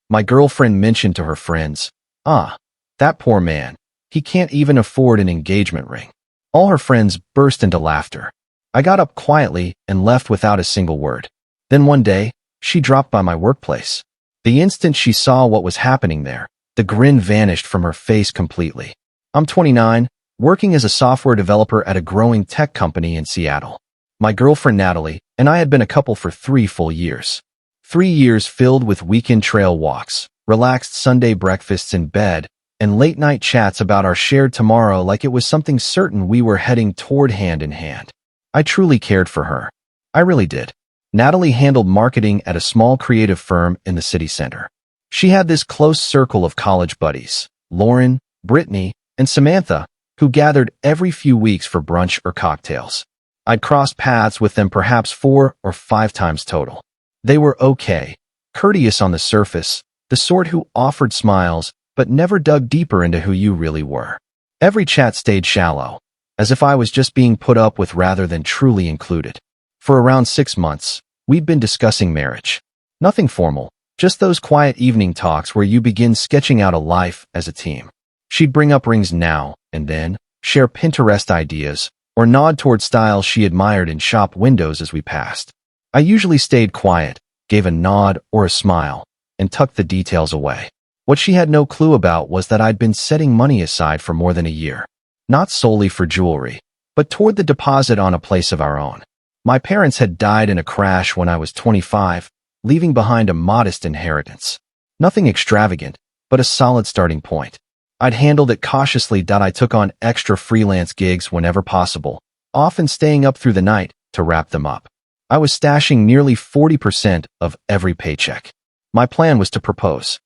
My girlfriend mentioned to her friends, "Ah, that poor man. He can't even afford an engagement ring." All her friends burst into laughter. I got up quietly and left without a single word. Then one day, she dropped by my workplace. The instant she saw what was happening there, the grin vanished from her face completely. I'm 29, working as a software developer at a growing tech company in Seattle. My girlfriend Natalie and I had been a couple for 3 full years. 3 years filled with weekend trail walks, relaxed Sunday breakfasts in bed, and late-night chats about our shared tomorrow like it was something certain we were heading toward hand in hand. I truly cared for her. I really did. Natalie handled marketing at a small creative firm in the city center. She had this close circle of college buddies, Lauren, Brittany, and Samantha, who gathered every few weeks for brunch or cocktails. I'd crossed paths with them perhaps 4 or 5 times total. They were okay, courteous on the surface, the sort who offered smiles but never dug deeper into who you really were. Every chat stayed shallow, as if I was just being put up with rather than truly included. For around 6 months, we'd been discussing marriage. Nothing formal, just those quiet evening talks where you begin sketching out a life as a team. She'd bring up rings now and then, share Pinterest ideas, or nod toward styles she admired in shop windows as we passed. I usually stayed quiet, gave a nod or a smile, and tucked the details away. What she had no clue about was that I'd been setting money aside for more than a year. Not solely for jewelry, but toward the deposit on a place of our own. My parents had died in a crash when I was 25, leaving behind a modest inheritance. Nothing extravagant, but a solid starting point. I'd handled it cautiously. I took on extra freelance gigs whenever possible, often staying up through the night to wrap them up. I was stashing nearly 40% of every paycheck. My plan was to propose.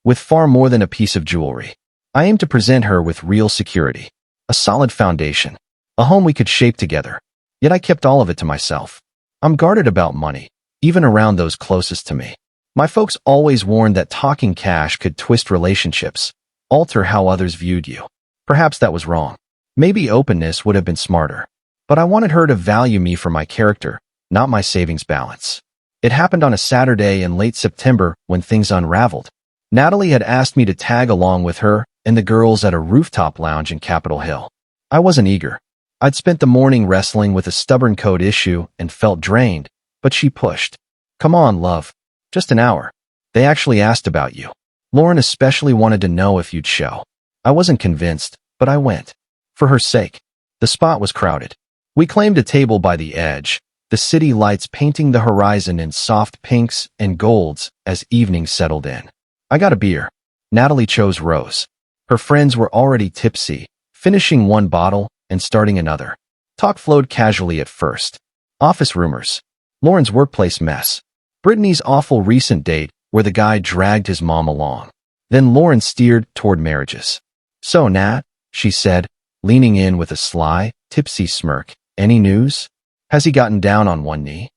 With far more than a piece of jewelry. I aimed to present her with real security, a solid foundation, a home we could shape together. Yet I kept all of it to myself. I'm guarded about money, even around those closest to me. My folks always warned that talking cash could twist relationships, alter how others viewed you. Perhaps that was wrong. Maybe openness would have been smarter. But I wanted her to value me for my character, not my savings balance. It happened on a Saturday in late September when things unraveled. Natalie had asked me to tag along with her and the girls at a rooftop lounge in Capitol Hill. I wasn't eager. I'd spent the morning wrestling with a stubborn code issue and felt drained, but she pushed. "Come on, love. Just an hour. They actually asked about you. Lauren especially wanted to know if you'd show." I wasn't convinced, but I went. For her sake. The spot was crowded. We claimed a table by the edge, the city lights painting the horizon in soft pinks and golds as evening settled in. I got a beer. Natalie chose rose. Her friends were already tipsy, finishing one bottle and starting another. Talk flowed casually at first. Office rumors. Lauren's workplace mess. Brittany's awful recent date where the guy dragged his mom along. Then Lauren steered toward marriages. "So, Nat," she said, leaning in with a sly, tipsy smirk, "any news? Has he gotten down on one knee?"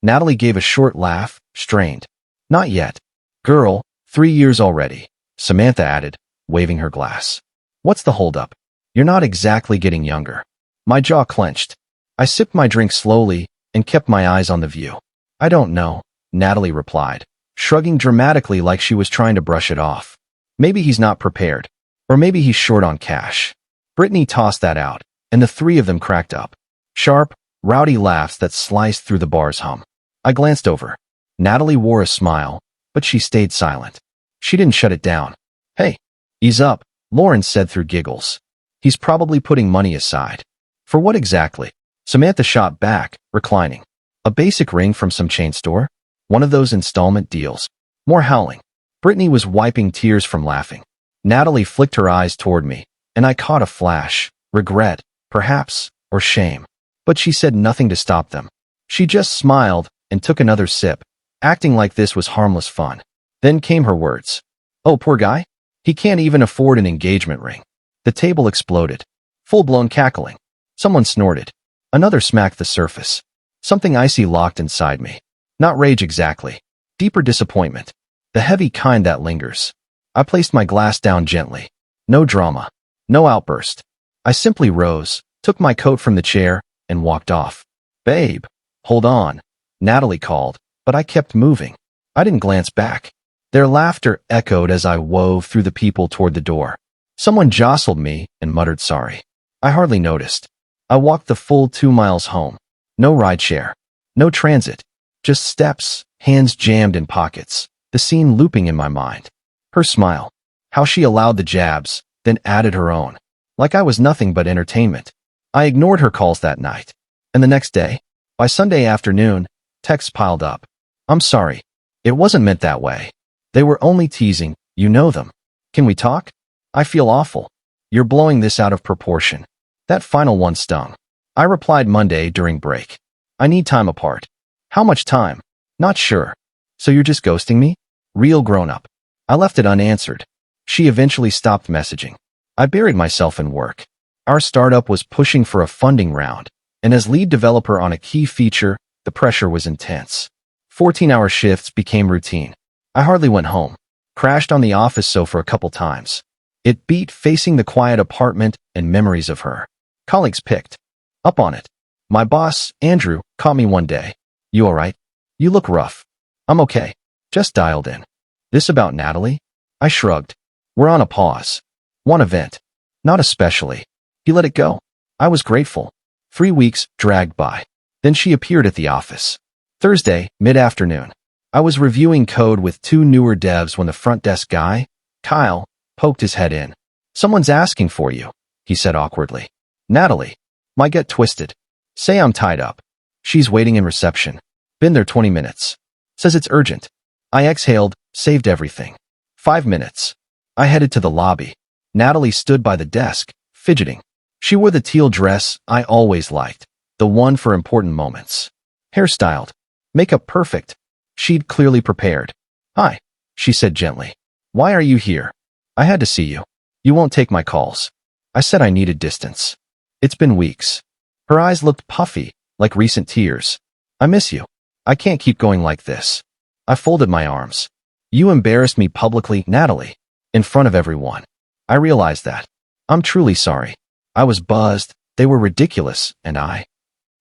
Natalie gave a short laugh, strained. "Not yet. Girl, 3 years already," Samantha added, waving her glass. "What's the holdup? You're not exactly getting younger." My jaw clenched. I sipped my drink slowly and kept my eyes on the view. "I don't know," Natalie replied, shrugging dramatically like she was trying to brush it off. "Maybe he's not prepared. Or maybe he's short on cash." Brittany tossed that out, and the 3 of them cracked up. Sharp, rowdy laughs that sliced through the bar's hum. I glanced over. Natalie wore a smile, but she stayed silent. She didn't shut it down. "Hey, ease up," Lauren said through giggles. "He's probably putting money aside." "For what exactly?" Samantha shot back, reclining. "A basic ring from some chain store? One of those installment deals." More howling. Brittany was wiping tears from laughing. Natalie flicked her eyes toward me, and I caught a flash, regret, perhaps, or shame. But she said nothing to stop them. She just smiled and took another sip, acting like this was harmless fun. Then came her words. "Oh, poor guy. He can't even afford an engagement ring." The table exploded. Full-blown cackling. Someone snorted. Another smacked the surface. Something icy locked inside me. Not rage exactly. Deeper disappointment. The heavy kind that lingers. I placed my glass down gently. No drama. No outburst. I simply rose, took my coat from the chair, and walked off. "Babe, hold on," Natalie called, but I kept moving. I didn't glance back. Their laughter echoed as I wove through the people toward the door. Someone jostled me and muttered sorry. I hardly noticed. I walked the full 2 miles home. No rideshare. No transit. Just steps, hands jammed in pockets, the scene looping in my mind. Her smile. How she allowed the jabs, then added her own. Like I was nothing but entertainment. I ignored her calls that night. And the next day, by Sunday afternoon, texts piled up. I'm sorry. It wasn't meant that way. They were only teasing, you know them. Can we talk? I feel awful. You're blowing this out of proportion. That final one stung. I replied Monday during break. I need time apart. How much time? Not sure. So you're just ghosting me? Real grown-up. I left it unanswered. She eventually stopped messaging. I buried myself in work. Our startup was pushing for a funding round, and as lead developer on a key feature, the pressure was intense. 14-hour shifts became routine. I hardly went home. Crashed on the office sofa a couple times. It beat facing the quiet apartment and memories of her. Colleagues picked up on it. My boss, Andrew, caught me one day. You all right? You look rough. I'm okay. Just dialed in. This about Natalie? I shrugged. We're on a pause. One event. Not especially. He let it go. I was grateful. 3 weeks dragged by. Then she appeared at the office. Thursday, mid-afternoon. I was reviewing code with 2 newer devs when the front desk guy, Kyle, poked his head in. Someone's asking for you, he said awkwardly. Natalie. Might get twisted. Say I'm tied up. She's waiting in reception. Been there 20 minutes. Says it's urgent. I exhaled, saved everything. 5 minutes. I headed to the lobby. Natalie stood by the desk, fidgeting. She wore the teal dress I always liked, the one for important moments. Hairstyled. Makeup perfect. She'd clearly prepared. Hi, she said gently. Why are you here? I had to see you. You won't take my calls. I said I needed distance. It's been weeks. Her eyes looked puffy, like recent tears. I miss you. I can't keep going like this. I folded my arms. You embarrassed me publicly, Natalie. In front of everyone. I realized that. I'm truly sorry. I was buzzed. They were ridiculous, and I.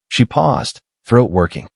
She paused, throat working.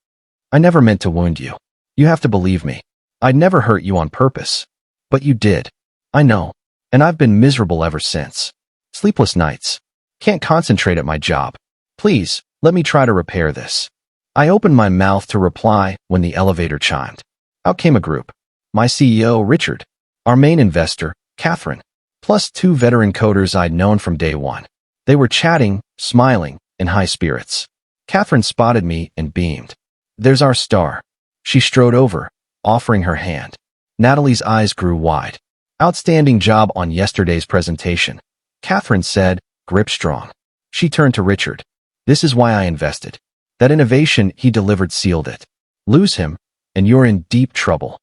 I never meant to wound you. You have to believe me. I'd never hurt you on purpose. But you did. I know. And I've been miserable ever since. Sleepless nights. Can't concentrate at my job. Please, let me try to repair this. I opened my mouth to reply when the elevator chimed. Out came a group. My CEO, Richard. Our main investor, Catherine. Plus 2 veteran coders I'd known from day one. They were chatting, smiling, in high spirits. Catherine spotted me and beamed. There's our star. She strode over, offering her hand. Natalie's eyes grew wide. Outstanding job on yesterday's presentation. Catherine said, grip strong. She turned to Richard. This is why I invested. That innovation he delivered sealed it. Lose him, and you're in deep trouble.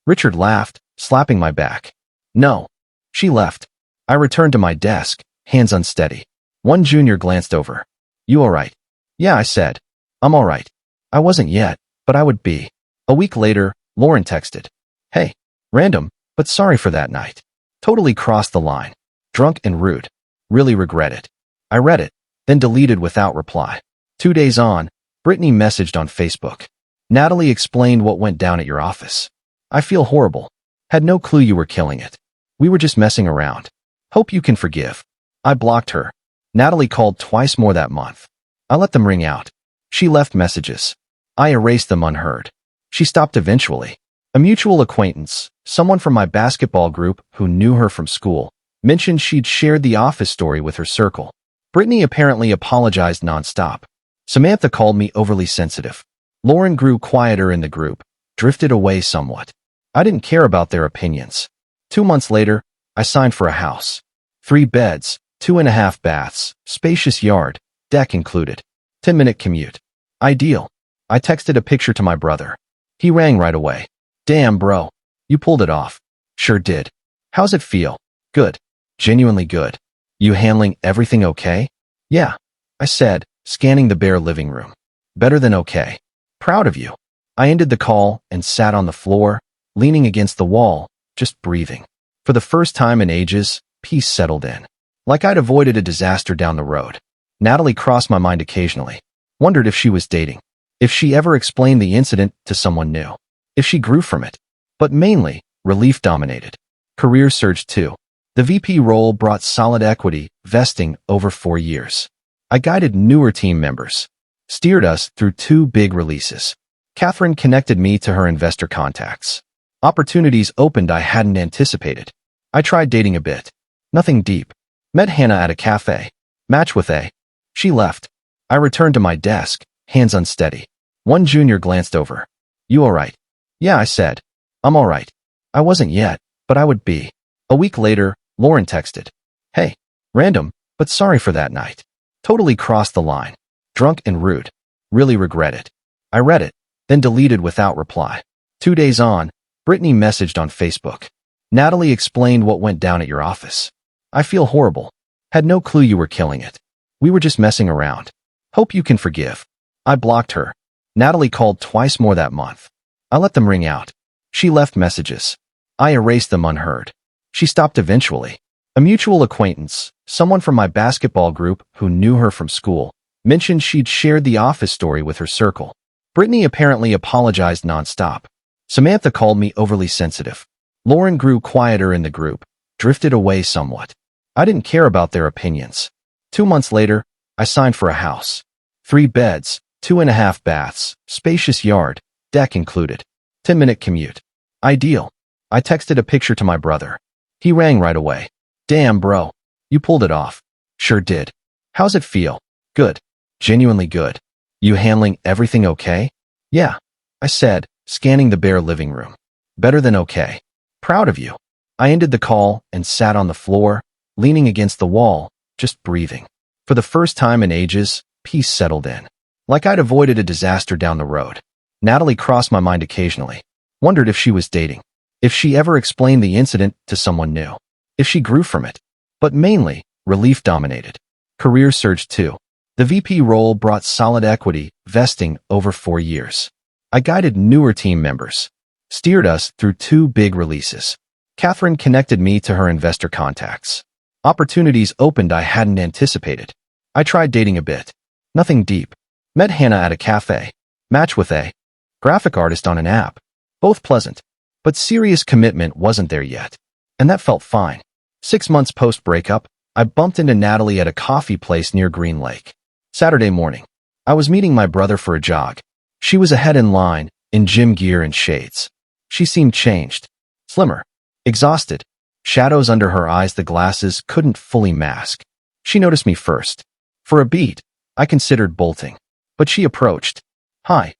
Richard laughed, slapping my back. No. She left. I returned to my desk, hands unsteady. One junior glanced over. You all right? Yeah, I said. I'm all right. I wasn't yet, but I would be. A week later, Lauren texted. Hey, random, but sorry for that night. Totally crossed the line. Drunk and rude. Really regret it. I read it, then deleted without reply. 2 days on, Brittany messaged on Facebook. Natalie explained what went down at your office. I feel horrible. Had no clue you were killing it. We were just messing around. Hope you can forgive. I blocked her. Natalie called twice more that month. I let them ring out. She left messages. I erased them unheard. She stopped eventually. A mutual acquaintance, someone from my basketball group who knew her from school, mentioned she'd shared the office story with her circle. Brittany apparently apologized nonstop. Samantha called me overly sensitive. Lauren grew quieter in the group, drifted away somewhat. I didn't care about their opinions. 2 months later, I signed for a house. 3 beds, 2.5 baths, spacious yard, deck included. 10-minute commute. Ideal. I texted a picture to my brother. He rang right away. Damn, bro. You pulled it off. Sure did. How's it feel? Good. Genuinely good. You handling everything okay? Yeah, I said, scanning the bare living room. Better than okay. Proud of you. I ended the call and sat on the floor, leaning against the wall, just breathing. For the first time in ages, peace settled in. Like I'd avoided a disaster down the road. Natalie crossed my mind occasionally. Wondered if she was dating. If she ever explained the incident to someone new. If she grew from it. But mainly, relief dominated. Career surge 2. The VP role brought solid equity, vesting over 4 years. I guided newer team members. Steered us through 2 big releases. Catherine connected me to her investor contacts. Opportunities opened I hadn't anticipated. I tried dating a bit. Nothing deep. Met Hannah at a cafe. Match with A. She left. I returned to my desk, hands unsteady. One junior glanced over. You alright? Yeah, I said. I'm alright. I wasn't yet, but I would be. A week later, Lauren texted. Hey. Random, but sorry for that night. Totally crossed the line. Drunk and rude. Really regret it. I read it, then deleted without reply. 2 days on, Brittany messaged on Facebook. Natalie explained what went down at your office. I feel horrible. Had no clue you were killing it. We were just messing around. Hope you can forgive. I blocked her. Natalie called twice more that month. I let them ring out. She left messages. I erased them unheard. She stopped eventually. A mutual acquaintance, someone from my basketball group who knew her from school, mentioned she'd shared the office story with her circle. Brittany apparently apologized nonstop. Samantha called me overly sensitive. Lauren grew quieter in the group, drifted away somewhat. I didn't care about their opinions. 2 months later, I signed for a house. 3 beds, 2.5 baths, spacious yard, deck included. 10-minute commute. Ideal. I texted a picture to my brother. He rang right away. Damn, bro. You pulled it off. Sure did. How's it feel? Good. Genuinely good. You handling everything okay? Yeah, I said, scanning the bare living room. Better than okay. Proud of you. I ended the call and sat on the floor, leaning against the wall, just breathing. For the first time in ages, peace settled in. Like I'd avoided a disaster down the road. Natalie crossed my mind occasionally. Wondered if she was dating. If she ever explained the incident to someone new. If she grew from it. But mainly, relief dominated. Career surge 2. The VP role brought solid equity, vesting over 4 years. I guided newer team members. Steered us through 2 big releases. Catherine connected me to her investor contacts. Opportunities opened I hadn't anticipated. I tried dating a bit. Nothing deep. Met Hannah at a cafe. Match with A. Graphic artist on an app. Both pleasant. But serious commitment wasn't there yet. And that felt fine. 6 months post-breakup, I bumped into Natalie at a coffee place near Green Lake. Saturday morning. I was meeting my brother for a jog. She was ahead in line, in gym gear and shades. She seemed changed. Slimmer. Exhausted. Shadows under her eyes the glasses couldn't fully mask. She noticed me first. For a beat, I considered bolting. But she approached. Hi.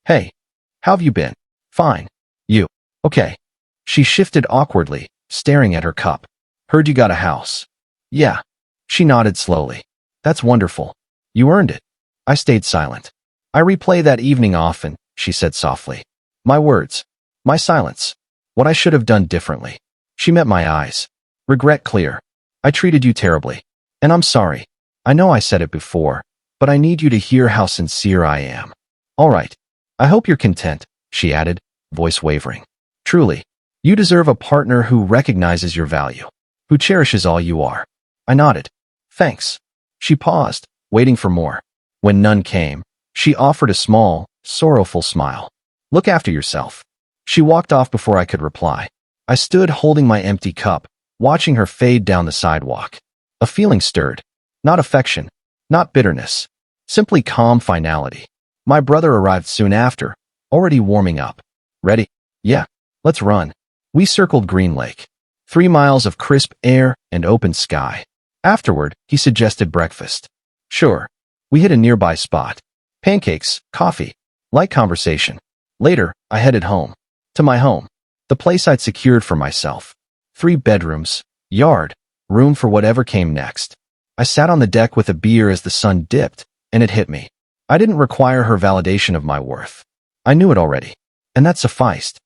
Hey. How've you been? Fine. You. Okay. She shifted awkwardly, staring at her cup. Heard you got a house. Yeah. She nodded slowly. That's wonderful. You earned it. I stayed silent. I replay that evening often, she said softly. My words. My silence. What I should have done differently. She met my eyes. Regret clear. I treated you terribly. And I'm sorry. I know I said it before, but I need you to hear how sincere I am. All right. I hope you're content, she added, voice wavering. Truly. You deserve a partner who recognizes your value, who cherishes all you are. I nodded. Thanks. She paused, waiting for more. When none came, she offered a small, sorrowful smile. Look after yourself. She walked off before I could reply. I stood holding my empty cup, watching her fade down the sidewalk. A feeling stirred. Not affection, not bitterness, simply calm finality. My brother arrived soon after, already warming up. Ready? Yeah, let's run. We circled Green Lake. 3 miles of crisp air and open sky. Afterward, he suggested breakfast. Sure. We hit a nearby spot. Pancakes, coffee, light conversation. Later, I headed home. To my home. The place I'd secured for myself. 3 bedrooms, yard, room for whatever came next. I sat on the deck with a beer as the sun dipped, and it hit me. I didn't require her validation of my worth. I knew it already. And that sufficed.